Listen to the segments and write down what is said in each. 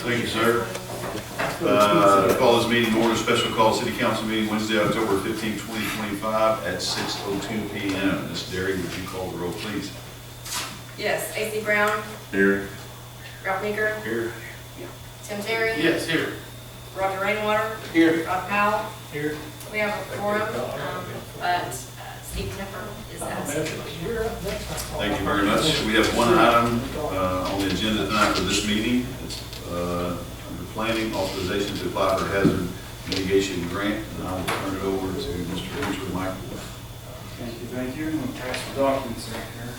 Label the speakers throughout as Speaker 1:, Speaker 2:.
Speaker 1: Thank you, sir. Call this meeting to order, special call city council meeting Wednesday, October 15, 2025 at 6:02 p.m. Ms. Derry, would you call the roll, please?
Speaker 2: Yes, A.C. Brown,
Speaker 1: Here. Ralph
Speaker 2: Meeker,
Speaker 1: Here.
Speaker 2: Tim Terry,
Speaker 1: Yes, here.
Speaker 2: Roger Rainwater,
Speaker 1: Here.
Speaker 2: Rob Powell.
Speaker 1: Here.
Speaker 2: We have a quorum, but Steve Knipper is absent.
Speaker 1: Thank you very much. We have one item on the agenda tonight for this meeting. It's under planning authorization to apply for hazard mitigation grant, and I will turn it over to Mr. Richard Michael.
Speaker 3: Thank you. I'm going to pass the documents out here.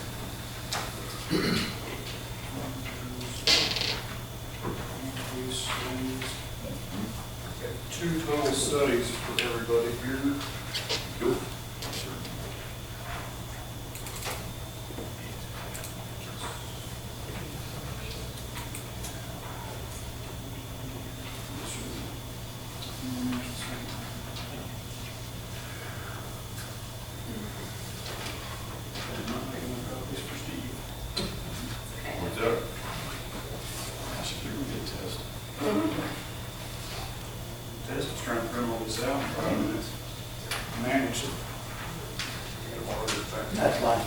Speaker 3: Got 2 total studies for everybody here.
Speaker 1: Cool. What's up? I should do a good test.
Speaker 3: Test is trying to print all this out. Manage it.
Speaker 4: That's fine.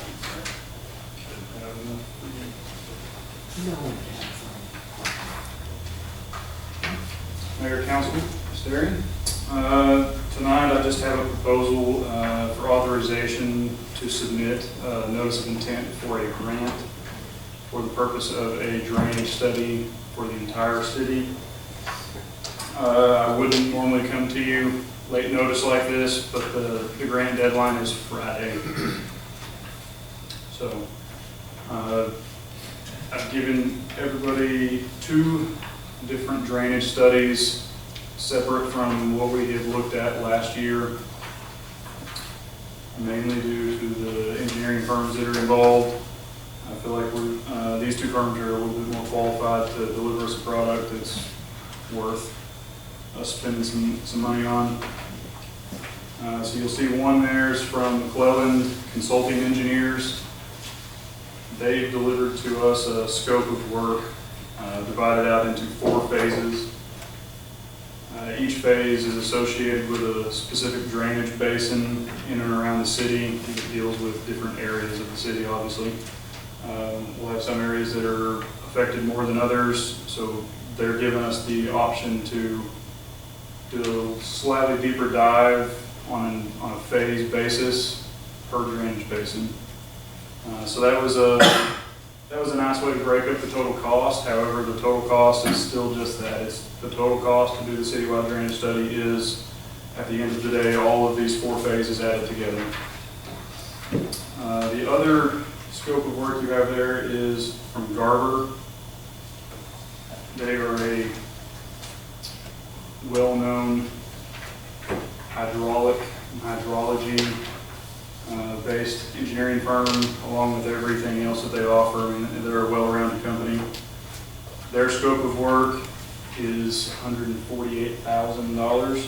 Speaker 3: Mayor, Council, Mr. Terry. Tonight I just have a proposal for authorization to submit a notice of intent for a grant for the purpose of a drainage study for the entire city. I wouldn't normally come to you late notice like this, but the grant deadline is Friday. So I've given everybody 2 different drainage studies separate from what we had looked at last year, mainly due to the engineering firms that are involved. I feel like these 2 firms are a little bit more qualified to deliver us a product that's worth us spending some money on. So you'll see one there is from McClelland Consulting Engineers. They've delivered to us a scope of work divided out into 4 phases. Each phase is associated with a specific drainage basin in and around the city. It deals with different areas of the city, obviously. We'll have some areas that are affected more than others, so they're giving us the option to do a slightly deeper dive on a phase basis per drainage basin. So that was a nice way to break up the total cost. However, the total cost is still just that. It's the total cost to do the citywide drainage study is, at the end of the day, all of these 4 phases added together. The other scope of work you have there is from Garber. They are a well-known hydraulic and hydrology based engineering firm, along with everything else that they offer. I mean, they're a well-rounded company. Their scope of work is $148,000,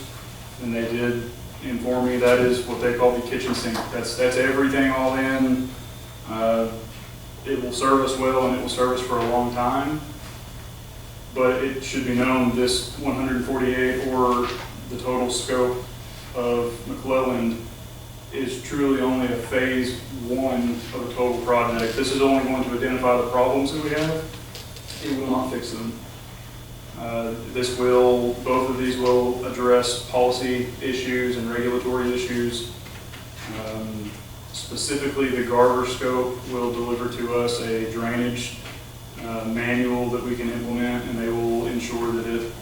Speaker 3: and they did inform me that is what they call the kitchen sink. That's everything all in. It will serve us well, and it will serve us for a long time. But it should be known this 148, or the total scope of McClelland, is truly only a phase 1 of a total project. This is only going to identify the problems that we have. It will not fix them. Both of these will address policy issues and regulatory issues. Specifically, the Garber scope will deliver to us a drainage manual that we can implement, and they will ensure that it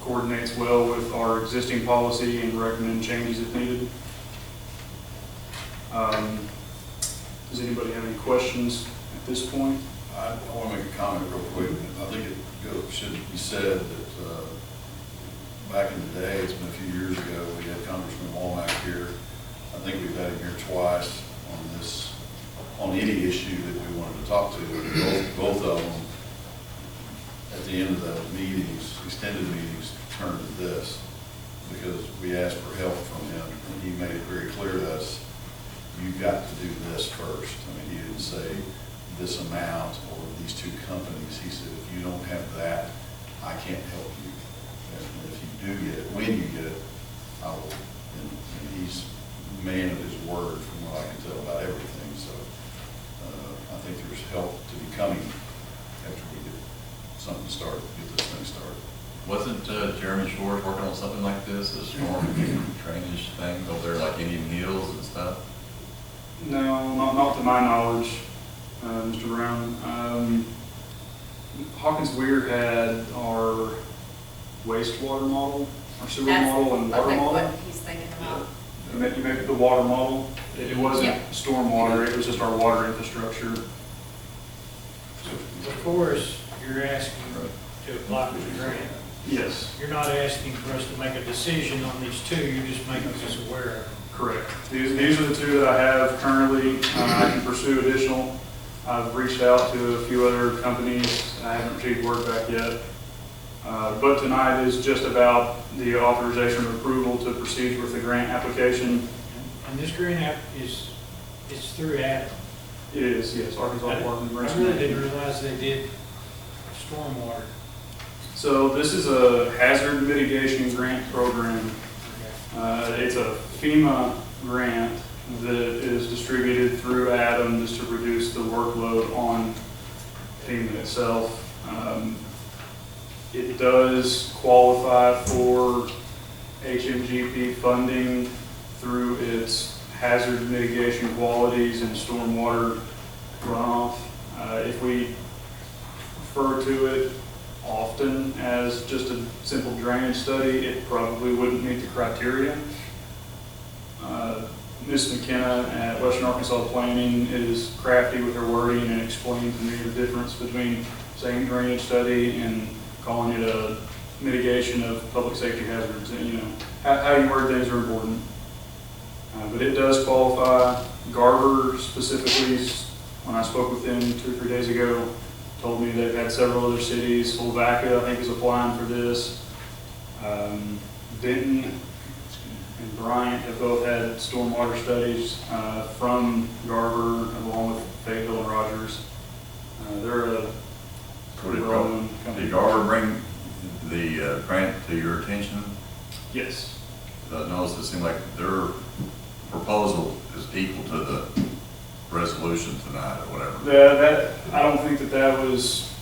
Speaker 3: coordinates well with our existing policy and recommend changes if needed. Does anybody have any questions at this point?
Speaker 1: I want to make a comment real quick. I think it should be said that back in the day, it's been a few years ago, we had Congressman Womack here. I think we've had him here twice on any issue that we wanted to talk to. Both of them, at the end of the meetings, extended meetings, turned to this because we asked for help from him, and he made it very clear to us, you've got to do this first. I mean, he didn't say this amount or these 2 companies. He said, if you don't have that I can't help you. And if you do get it, when you get it, I will, and he's a man of his word from what I can tell about everything, so I think there's help to be coming after we get something started, get this thing started.
Speaker 4: Wasn't Jeremy Shores working on something like this, a storm drainage thing over there, like Indian Hills and stuff?
Speaker 3: No, not to my knowledge, Mr. Brown. Hawkins Weir had our wastewater model, our sewer model and water
Speaker 2: I think
Speaker 3: model.
Speaker 2: what he's thinking about.
Speaker 3: You make the water model. It wasn't
Speaker 2: Yeah.
Speaker 3: stormwater, it was just our water infrastructure.
Speaker 5: Of course, you're asking to apply for the grant.
Speaker 3: Yes,
Speaker 5: You're not asking for us to make a decision on these two, you're just making us aware of them.
Speaker 3: correct. These are the two that I have currently. I can pursue additional. I've reached out to a few other companies. I haven't received word back yet. But tonight is just about the authorization of approval to proceed with the grant application.
Speaker 5: And this grant app is through Adam.
Speaker 3: It is, yes, Arkansas Department of
Speaker 5: I
Speaker 3: Emergency
Speaker 5: really didn't
Speaker 3: Management.
Speaker 5: realize they did stormwater.
Speaker 3: So this is a hazard mitigation grant program. It's a FEMA grant that is distributed through Adam just to reduce the workload on FEMA itself. It does qualify for HMGP funding through its hazard mitigation qualities and stormwater runoff. If we refer to it often as just a simple drainage study, it probably wouldn't meet the criteria. Ms. McKenna at Western Arkansas Planning is crafty with her wording and explained to me the difference between saying drainage study and calling it a mitigation of public safety hazards. And, you know, how you word things are important. But it does qualify. Garber specifically, when I spoke with them 2 or 3 days ago, told me they've had several other cities. Slovakia, I think, is applying for this. Benton and Bryant have both had stormwater studies from Garber, along with Fayetteville and Rogers. They're a pretty well-known company.
Speaker 4: Did Garber bring the grant to your attention?
Speaker 3: Yes.
Speaker 4: I noticed it seemed like their proposal is equal to the resolution tonight or whatever.
Speaker 3: I don't think that was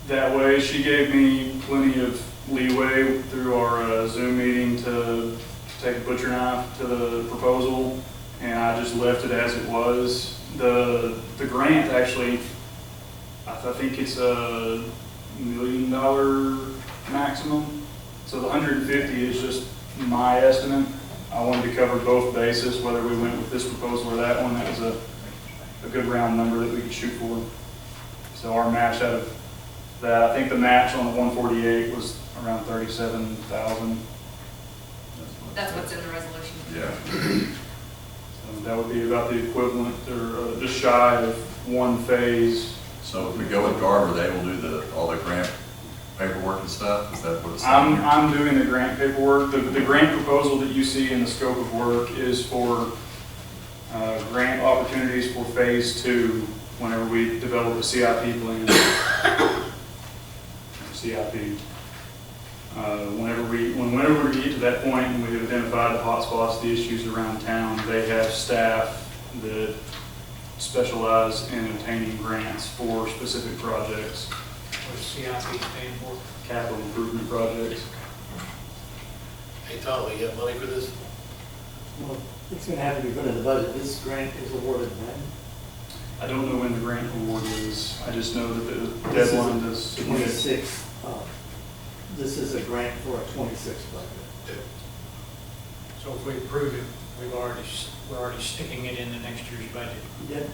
Speaker 3: that way. She gave me plenty of leeway through our Zoom meeting to take a butcher knife to the proposal, and I just left it as it was. The grant actually, I think it's a $1 million maximum. So the 150 is just my estimate. I wanted to cover both bases, whether we went with this proposal or that one. That was a good round number that we could shoot for. So our match out of that, I think the match on the 148 was around 37,000.
Speaker 2: That's what's in the resolution.
Speaker 4: Yeah.
Speaker 3: So that would be about the equivalent, or just shy of one phase.
Speaker 4: So if we go with Garber, they will do all the grant paperwork and stuff? Is that what it's saying here?
Speaker 3: I'm doing the grant paperwork. The grant proposal that you see in the scope of work is for grant opportunities for phase 2 whenever we develop a CIP plan. CIP. Whenever we get to that point and we've identified the hot spots, the issues around town, they have staff that specialize in obtaining grants for specific projects.
Speaker 5: What does CIP stand for?
Speaker 3: Capital improvement projects.
Speaker 6: Hey, Tom, we got money for this?
Speaker 7: Well, it's going to have to be put in the budget. This grant is awarded when?
Speaker 3: I don't know when the grant award is. I just know that the
Speaker 7: This is
Speaker 3: deadline to submit.
Speaker 7: 26. This is a grant for a 26 budget.
Speaker 5: So if we approve it, we're already sticking it in the next year's budget.
Speaker 7: Yet,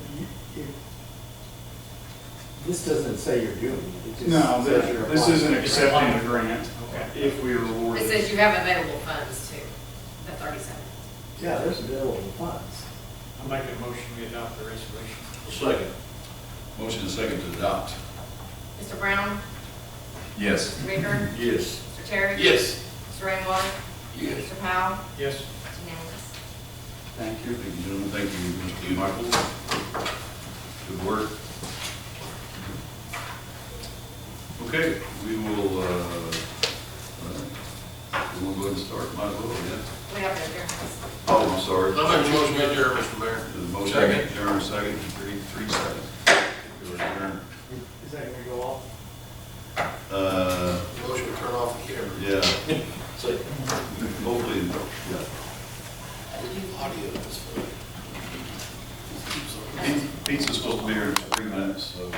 Speaker 7: this doesn't say you're doing it. It just
Speaker 3: No,
Speaker 7: says you're
Speaker 3: this
Speaker 7: applying.
Speaker 3: isn't accepting the grant
Speaker 5: Okay.
Speaker 3: if we are awarded.
Speaker 2: It says you have available funds too, the 37.
Speaker 7: Yeah, there's available funds.
Speaker 5: I'll make a motion we adopt the resolution.
Speaker 6: Second.
Speaker 1: Motion and second to adopt.
Speaker 2: Mr. Brown?
Speaker 4: Yes.
Speaker 2: Mr. Baker?
Speaker 6: Yes.
Speaker 2: Mr. Terry?
Speaker 6: Yes.
Speaker 2: Mr. Rainwater?
Speaker 6: Yes.
Speaker 2: Mr. Powell?
Speaker 5: Yes.
Speaker 2: It's unanimous.
Speaker 3: Thank you.
Speaker 1: Thank you, gentlemen. Thank you, Mr. Michael. Good work. Okay, we will, we'll go ahead and start, might as well, yeah.
Speaker 2: We have to adjourn this.
Speaker 1: Oh, I'm sorry.
Speaker 6: I make a motion to adjourn, Mr. Mayor.
Speaker 1: The motion,
Speaker 6: Second.
Speaker 1: adjourn, second, three seconds. We'll adjourn.
Speaker 7: Is that gonna go off?
Speaker 6: Motion to turn off the camera.
Speaker 1: Yeah,
Speaker 6: So,
Speaker 1: hopefully, yeah.
Speaker 6: we need audio of this.
Speaker 1: Pizza's supposed to be here in 3 minutes, so.